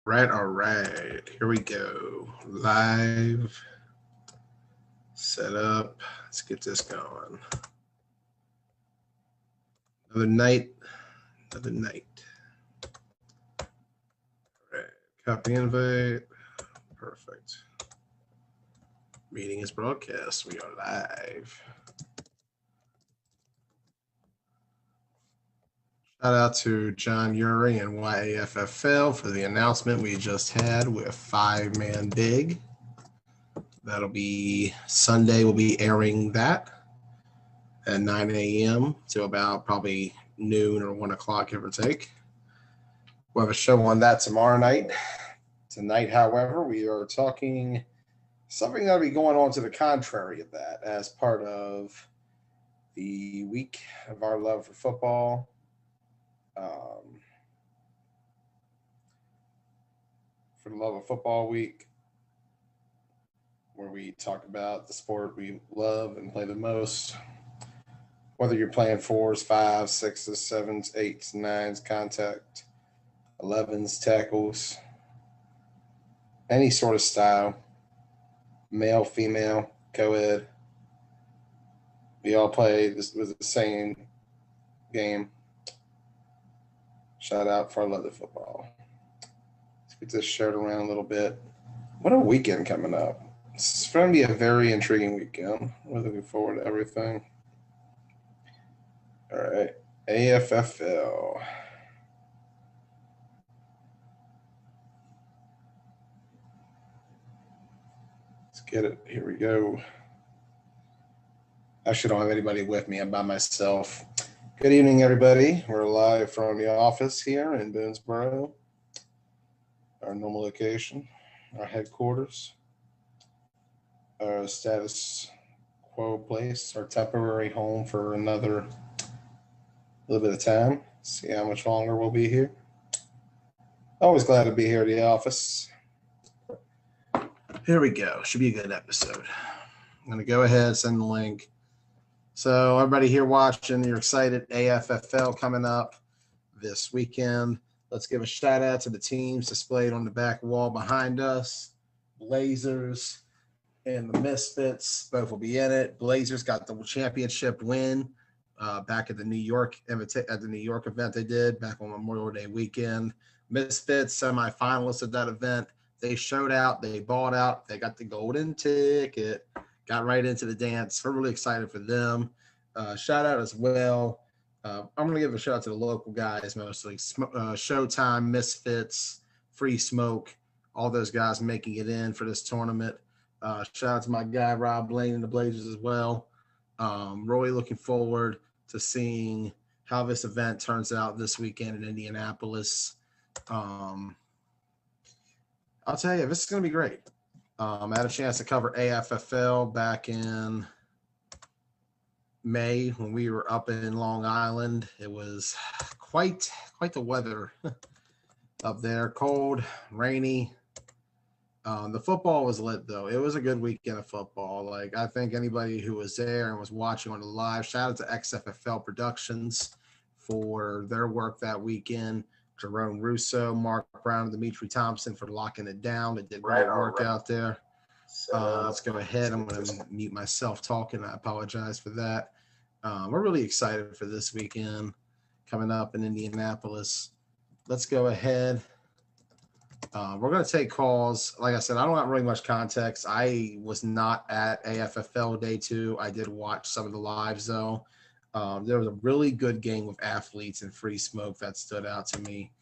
All right. Here we go. Live, set up. Let's get this going. Another night, another night. All right. Copy invite. Perfect. Meeting is broadcast. We are live. Shout out to John Uri and YAFFL for the announcement we just had with Five Man Dig. That'll be Sunday. We'll be airing that at 9 a.m. to about probably noon or 1 o'clock, give or take. We'll have a show on that tomorrow night. Tonight, however, we are talking something that'll be going on to the contrary of that as part of the week of our love for football. For the love of football week, where we talk about the sport we love and play the most. Whether you're playing fours, fives, sixes, sevens, eights, nines, contact, 11s, tackles, any sort of style, male, female, co-ed. We all play this with the same game. Shout out for our love of football. Let's get this shared around a little bit. What a weekend coming up. It's going to be a very intriguing weekend. We're looking forward to everything. All right. AFFL. Let's get it. Here we go. I actually don't have anybody with me. I'm by myself. Good evening, everybody. We're live from the office here in Boonesboro, our normal location, our headquarters, our status quo place, our temporary home for another little bit of time. See how much longer we'll be here. Always glad to be here at the office. Here we go. Should be a good episode. I'm going to go ahead, send the link. So everybody here watching, you're excited. AFFL coming up this weekend. Let's give a shout out to the teams displayed on the back wall behind us. Blazers and the Misfits both will be in it. Blazers got the championship win back at the New York event they did back on Memorial Day weekend. Misfits semifinalists at that event. They showed out. They balled out. They got the golden ticket. Got right into the dance. We're really excited for them. Shout out as well. I'm going to give a shout out to the local guys mostly. Showtime, Misfits, Free Smoke, all those guys making it in for this tournament. Shout out to my guy, Rob Blaine, and the Blazers as well. Really looking forward to seeing how this event turns out this weekend in Indianapolis. I'll tell you, this is going to be great. I had a chance to cover AFFL back in May when we were up in Long Island. It was quite the weather up there. Cold, rainy. The football was lit though. It was a good weekend of football. Like I think anybody who was there and was watching on the live, shout out to XFFL Productions for their work that weekend. Jerome Russo, Mark Brown, and Dimitri Thompson for locking it down. They did great work out there. Let's go ahead. I'm going to mute myself talking. I apologize for that. We're really excited for this weekend coming up in Indianapolis. Let's go ahead. We're going to take calls. Like I said, I don't have really much context. I was not at AFFL Day 2. I did watch some of the lives, though. There was a really good game with athletes and Free Smoke that stood out to me,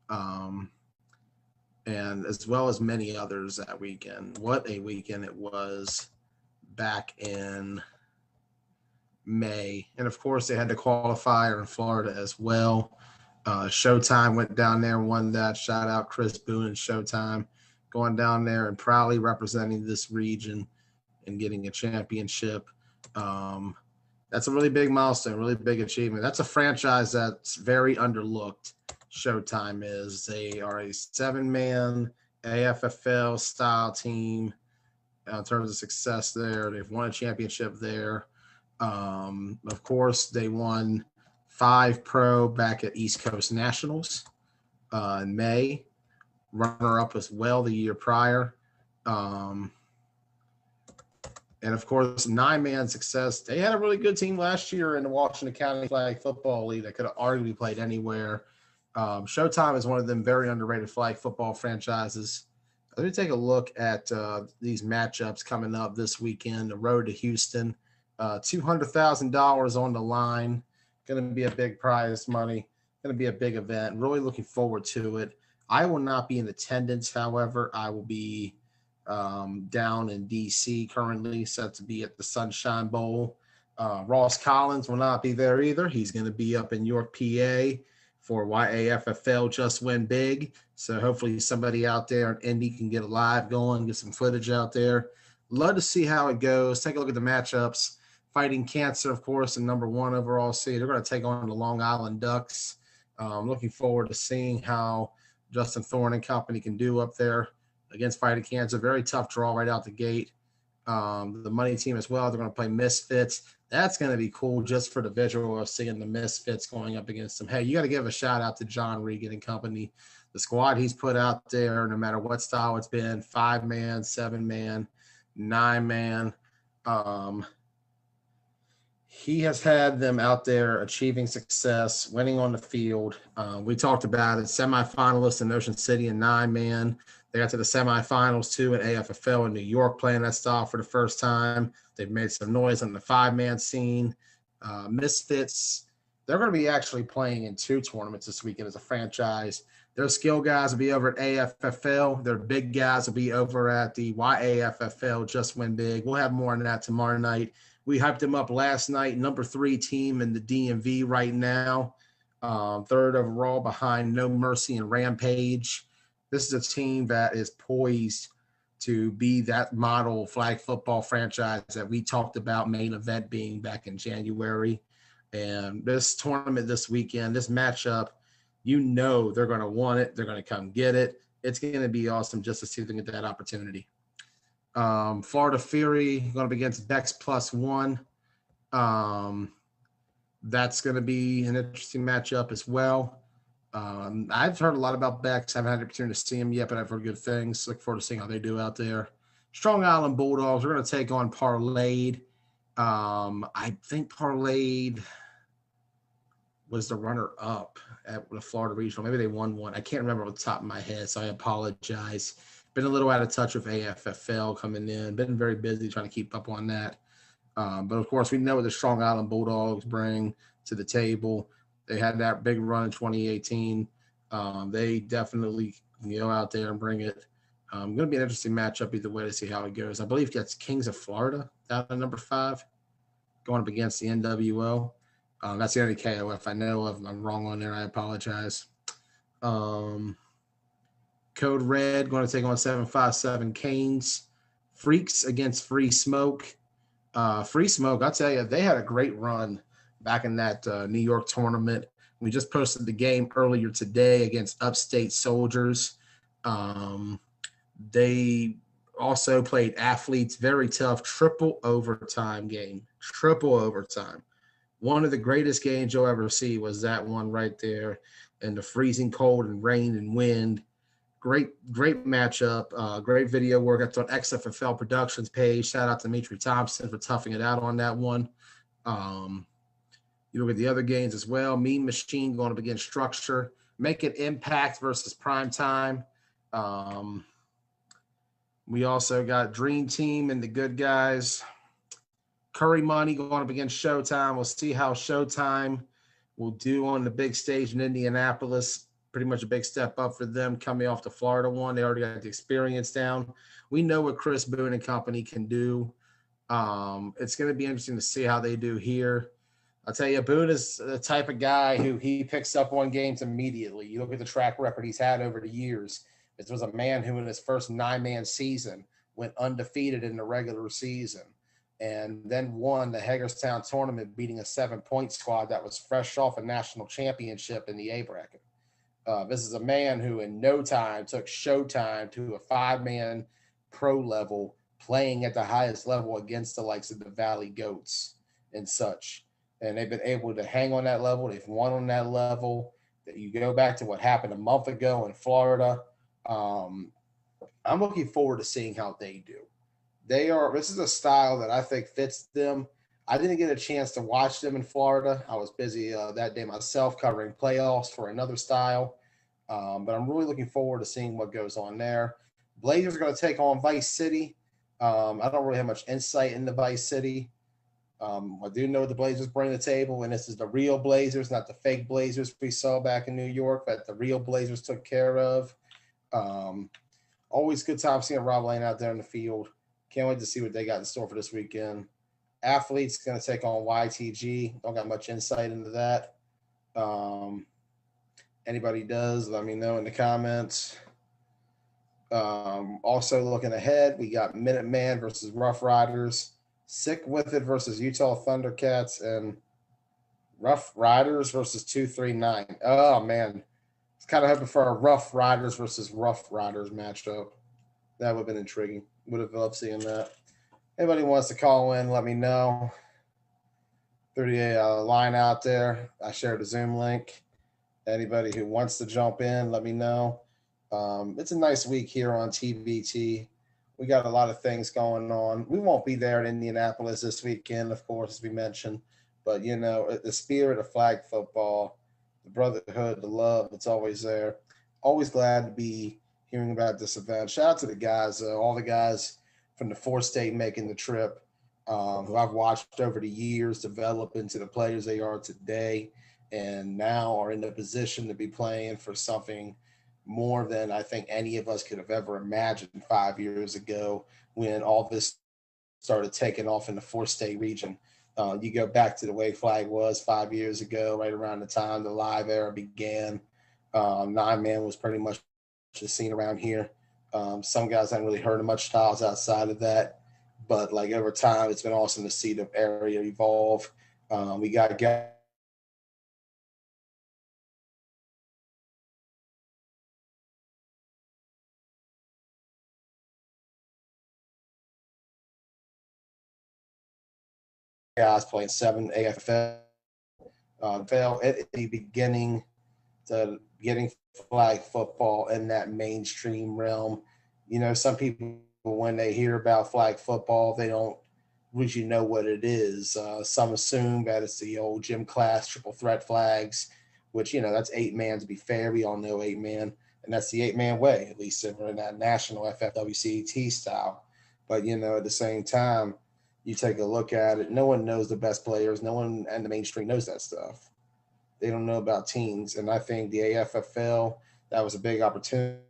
and as well as many others that weekend. What a weekend it was back in May. And, of course, they had the qualifier in Florida as well. Showtime went down there and won that. Shout out Chris Boone and Showtime going down there and proudly representing this region and getting a championship. That's a really big milestone, really big achievement. That's a franchise that's very underlooked. Showtime is. They are a 7-man AFFL style team in terms of success there. They've won a championship there. Of course, they won 5 pro back at East Coast Nationals in May. runner-up as well the year prior. And of course, 9-man success. They had a really good team last year in the Washington County Flag Football League that could have arguably played anywhere. Showtime is one of them very underrated flag football franchises. Let me take a look at these matchups coming up this weekend. The road to Houston, $200,000 on the line. Going to be a big prize money. Going to be a big event. Really looking forward to it. I will not be in attendance, however. I will be down in D.C. currently, set to be at the Sunshine Bowl. Ross Collins will not be there either. He's going to be up in York, PA for YAFFL Just Win Big. So hopefully somebody out there in Indy can get a live going, get some footage out there. Love to see how it goes. Take a look at the matchups. Fighting Cancer, of course, the #1 overall seed. They're going to take on the Long Island Ducks. Looking forward to seeing how Justin Thorne and company can do up there against Fighting Cancer. Very tough draw right out the gate. The money team as well. They're going to play Misfits. That's going to be cool just for the visual of seeing the Misfits going up against them. Hey, you got to give a shout out to John Regan and company. The squad he's put out there, no matter what style it's been, 5-man, 7-man, 9-man. He has had them out there achieving success, winning on the field. We talked about it, semifinalists in Ocean City and 9-man. They got to the semifinals too at AFFL in New York playing that style for the first time. They've made some noise on the 5-man scene. Misfits, they're going to be actually playing in 2 tournaments this weekend as a franchise. Their skill guys will be over at AFFL. Their big guys will be over at the YAFFL Just Win Big. We'll have more on that tomorrow night. We hyped them up last night, #3 team in the DMV right now, 3rd overall behind No Mercy and Rampage. This is a team that is poised to be that model flag football franchise that we talked about main event being back in January. And this tournament this weekend, this matchup, you know they're going to want it. They're going to come get it. It's going to be awesome just to see if they get that opportunity. Florida Fury going to be against Bex +1. That's going to be an interesting matchup as well. I've heard a lot about Bex. I haven't had the opportunity to see him yet, but I've heard good things. Look forward to seeing how they do out there. Strong Island Bulldogs. We're going to take on Parlayed. I think Parlayed was the runner-up at the Florida Regional. Maybe they won one. I can't remember off the top of my head, so I apologize. Been a little out of touch with AFFL coming in. Been very busy trying to keep up on that. But, of course, we know what the Strong Island Bulldogs bring to the table. They had that big run in 2018. They definitely go out there and bring it. Going to be an interesting matchup either way to see how it goes. I believe that's Kings of Florida down at #5 going up against the NWO. That's the only KOF I know of. I'm wrong on there. I apologize. Code Red going to take on 757 Canes. Freaks against Free Smoke. Free Smoke, I'll tell you, they had a great run back in that New York tournament. We just posted the game earlier today against Upstate Soldiers. They also played Athletes, very tough, triple overtime game. Triple overtime. One of the greatest games you'll ever see was that one right there in the freezing cold and rain and wind. Great matchup. Great video work. That's on XFFL Productions page. Shout out to Dimitri Thompson for toughing it out on that one. You look at the other games as well. Mean Machine going up against Structure. Make It Impact versus Prime Time. We also got Dream Team and the Good Guys. Curry Money going up against Showtime. We'll see how Showtime will do on the big stage in Indianapolis. Pretty much a big step up for them coming off the Florida one. They already got the experience down. We know what Chris Boone and company can do. It's going to be interesting to see how they do here. I'll tell you, Boone is the type of guy who he picks up on games immediately. You look at the track record he's had over the years. This was a man who in his first 9-man season went undefeated in the regular season and then won the Hagerstown tournament, beating a 7-point squad that was fresh off a national championship in the A bracket. This is a man who in no time took Showtime to a 5-man pro level, playing at the highest level against the likes of the Valley Goats and such. And they've been able to hang on that level. They've won on that level. You go back to what happened a month ago in Florida. I'm looking forward to seeing how they do. This is a style that I think fits them. I didn't get a chance to watch them in Florida. I was busy that day myself covering playoffs for another style. But I'm really looking forward to seeing what goes on there. Blazers are going to take on Vice City. I don't really have much insight into Vice City. I do know what the Blazers bring to the table, and this is the real Blazers, not the fake Blazers we saw back in New York that the real Blazers took care of. Um, Always good time seeing Rob Lane out there in the field. Can't wait to see what they got in store for this weekend. Athletes going to take on YTG. Don't got much insight into that. Anybody does, let me know in the comments. Also looking ahead, we got Minuteman versus Rough Riders, Sick With It versus Utah Thundercats, and Rough Riders versus 239. Oh man, I was kind of hoping for a Rough Riders versus Rough Riders matchup. That would have been intriguing. Would have loved seeing that. Anybody wants to call in, let me know. 30 line out there. I shared a Zoom link. Anybody who wants to jump in, let me know. It's a nice week here on TBT. We got a lot of things going on. We won't be there in Indianapolis this weekend, of course, as we mentioned. But, you know, the spirit of flag football, the brotherhood, the love, it's always there. Always glad to be hearing about this event. Shout out to the guys, all the guys from the 4-state making the trip, who I've watched over the years develop into the players they are today, and now are in the position to be playing for something more than I think any of us could have ever imagined 5 years ago when all this started taking off in the 4-state region. You go back to the way flag was 5 years ago, right around the time the live era began. 9-man was pretty much the scene around here. Some guys haven't really heard of much styles outside of that, but like over time, it's been awesome to see the area evolve. We got guys playing 7 AFL. Fell at the beginning to getting flag football in that mainstream realm. You know, some people, when they hear about flag football, they don't really know what it is. Some assume that it's the old gym class triple threat flags, which, you know, that's 8-man to be fair. We all know 8-man, and that's the 8-man way, at least in that national FFWCT style. But, you know, at the same time, you take a look at it, no one knows the best players. No one in the mainstream knows that stuff. They don't know about teams. And I think the AFFL, that was a big opportunity.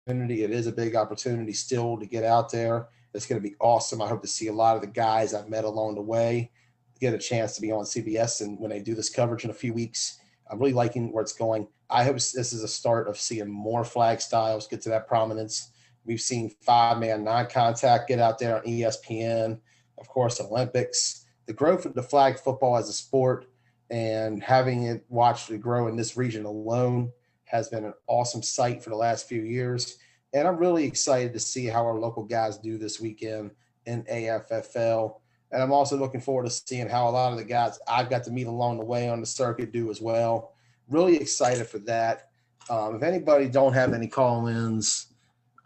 It is a big opportunity still to get out there. It's going to be awesome. I hope to see a lot of the guys I've met along the way get a chance to be on CBS. And when they do this coverage in a few weeks, I'm really liking where it's going. I hope this is a start of seeing more flag styles get to that prominence. We've seen 5-man non-contact get out there on ESPN, of course, Olympics. The growth of the flag football as a sport and having it watched it grow in this region alone has been an awesome sight for the last few years. And I'm really excited to see how our local guys do this weekend in AFFL. And I'm also looking forward to seeing how a lot of the guys I've got to meet along the way on the circuit do as well. Really excited for that. If anybody don't have any call-ins,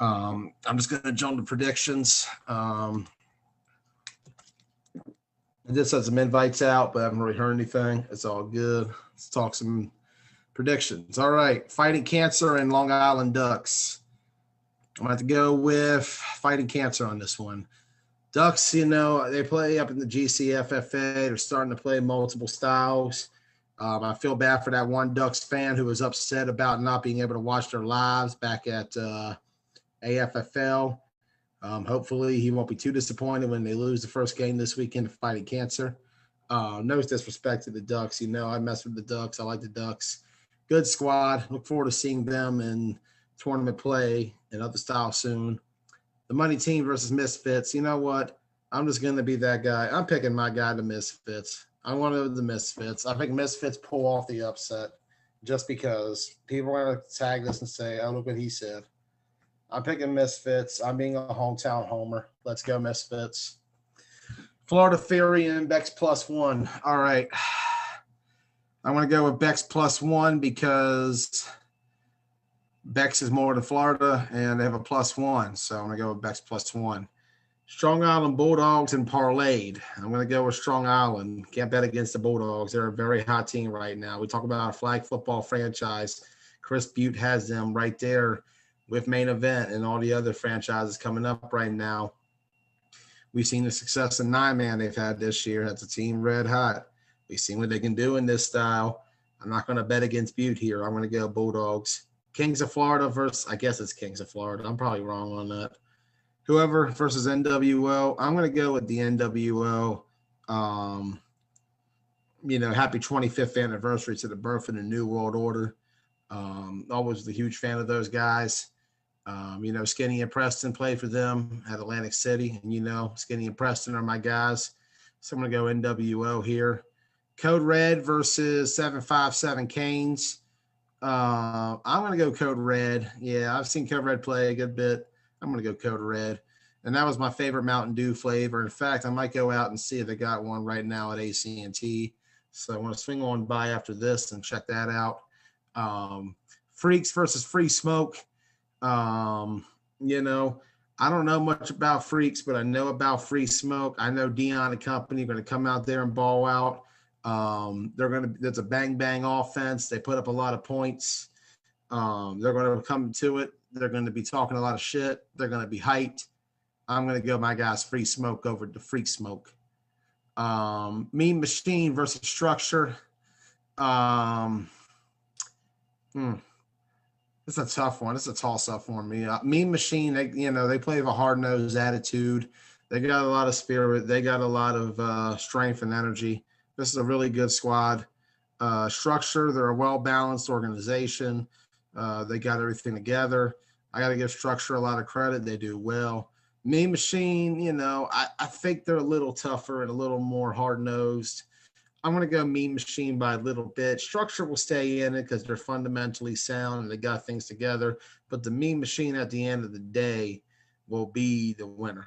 I'm just going to jump to predictions. I just had some invites out, but I haven't really heard anything. It's all good. Let's talk some predictions. All right. Fighting Cancer and Long Island Ducks. I'm going to have to go with Fighting Cancer on this one. Ducks, you know, they play up in the GCFFA. They're starting to play multiple styles. I feel bad for that one Ducks fan who was upset about not being able to watch their lives back at AFFL. Hopefully he won't be too disappointed when they lose the first game this weekend to Fighting Cancer. No disrespect to the Ducks. You know, I mess with the Ducks. I like the Ducks. Good squad. Look forward to seeing them in tournament play and other styles soon. The Money Team versus Misfits. You know what? I'm just going to be that guy. I'm picking my guy, the Misfits. I'm one of the Misfits. I think Misfits pull off the upset just because people are going to tag this and say, oh, look what he said. I'm picking Misfits. I'm being a hometown homer. Let's go, Misfits. Florida Fury and Bex +1. All right. I'm going to go with Bex +1 because Bex is more than Florida, and they have a +1. So I'm going to go with Bex +1. Strong Island Bulldogs and parlayed. I'm going to go with Strong Island. Can't bet against the Bulldogs. They're a very hot team right now. We talk about a flag football franchise. Chris Butte has them right there with Main Event and all the other franchises coming up right now. We've seen the success in 9-man they've had this year. That's a team red hot. We've seen what they can do in this style. I'm not going to bet against Butte here. I'm going to go Bulldogs. Kings of Florida versus, I guess it's Kings of Florida. I'm probably wrong on that. Whoever versus NWO. I'm going to go with the NWO. Happy 25th anniversary to the birth of the New World Order. Always a huge fan of those guys. Skinny and Preston played for them at Atlantic City. And, Skinny and Preston are my guys. So I'm going to go NWO here. Code Red versus 757 Canes. I'm going to go Code Red. Yeah, I've seen Code Red play a good bit. I'm going to go Code Red. And that was my favorite Mountain Dew flavor. In fact, I might go out and see if they got one right now at AC&T. So I want to swing on by after this and check that out. Freaks versus Free Smoke. I don't know much about Freaks, but I know about Free Smoke. I know Dion and company are going to come out there and ball out. There's a bang offense. They put up a lot of points. They're going to come to it. They're going to be talking a lot of shit. They're going to be hyped. I'm going to go my guys Free Smoke over to Freak Smoke. Mean Machine versus Structure. It's a tough one. It's a toss-up for me. Mean Machine, they play with a hard-nosed attitude. They got a lot of spirit. They got a lot of strength and energy. This is a really good squad. Structure, they're a well-balanced organization. They got everything together. I got to give Structure a lot of credit. They do well. Mean Machine, I think they're a little tougher and a little more hard-nosed. I'm going to go Mean Machine by a little bit. Structure will stay in it because they're fundamentally sound and they got things together. But the Mean Machine at the end of the day will be the winner.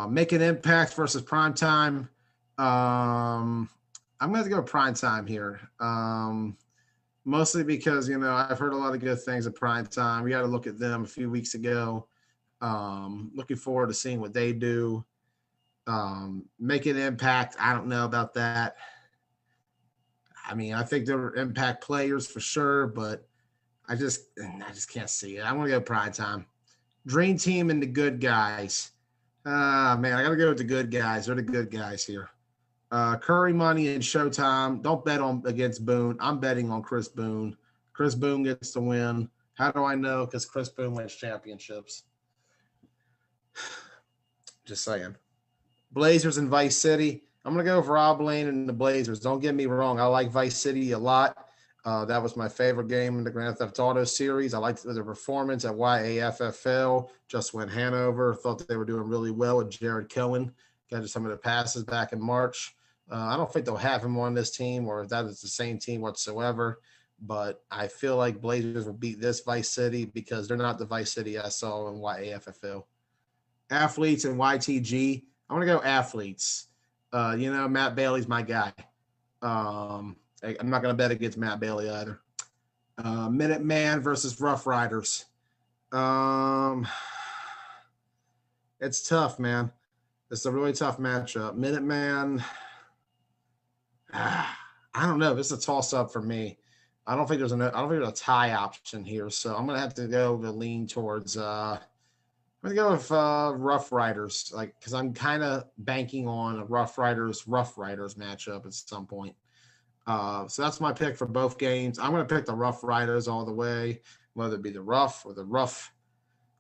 Make an Impact versus Primetime. I'm going to go Primetime here. Mostly because, I've heard a lot of good things at Primetime. We got to look at them a few weeks ago. Looking forward to seeing what they do. Make an Impact. I don't know about that. I mean, I think they're Impact players for sure, but I just can't see it. I'm going to go Primetime. Dream Team and the Good Guys. Man, I got to go with the Good Guys. They're the good guys here. Curry Money and Showtime. Don't bet against Boone. I'm betting on Chris Boone. Chris Boone gets the win. How do I know? Because Chris Boone wins championships. Just saying. Blazers and Vice City. I'm going to go with Rob Lane and the Blazers. Don't get me wrong. I like Vice City a lot. That was my favorite game in the Grand Theft Auto series. I liked the performance at YAFFL. Just went Hanover. Thought they were doing really well with Jared Cohen. Got some of the passes back in March. I don't think they'll have him on this team or if that is the same team whatsoever. But I feel like Blazers will beat this Vice City because they're not the Vice City I saw in YAFFL. Athletes and YTG. I'm going to go Athletes. Matt Bailey's my guy. I'm not going to bet against Matt Bailey either. Minuteman versus Rough Riders. It's tough, man. It's a really tough matchup. Minuteman, I don't know. This is a toss-up for me. I don't think there's a tie option here, so I'm going to have to go to lean towards I'm going to go with Rough Riders, because I'm kind of banking on a Rough Riders matchup at some point. So that's my pick for both games. I'm going to pick the Rough Riders all the way, whether it be the rough or the rough,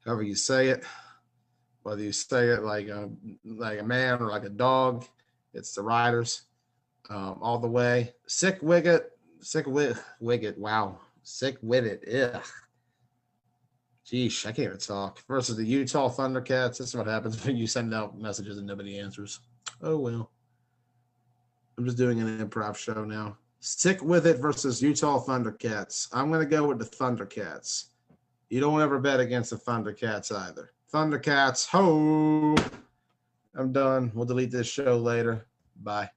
however you say it. Whether you say it like a man or like a dog, it's the Riders all the way. Sick with it. Wow. Sick with it. Ugh. Geesh, I can't even talk. Versus the Utah Thundercats. This is what happens when you send out messages and nobody answers. Oh, well. I'm just doing an improv show now. Sick with it versus Utah Thundercats. I'm going to go with the Thundercats. You don't ever bet against the Thundercats either. Thundercats, ho! I'm done. We'll delete this show later. Bye.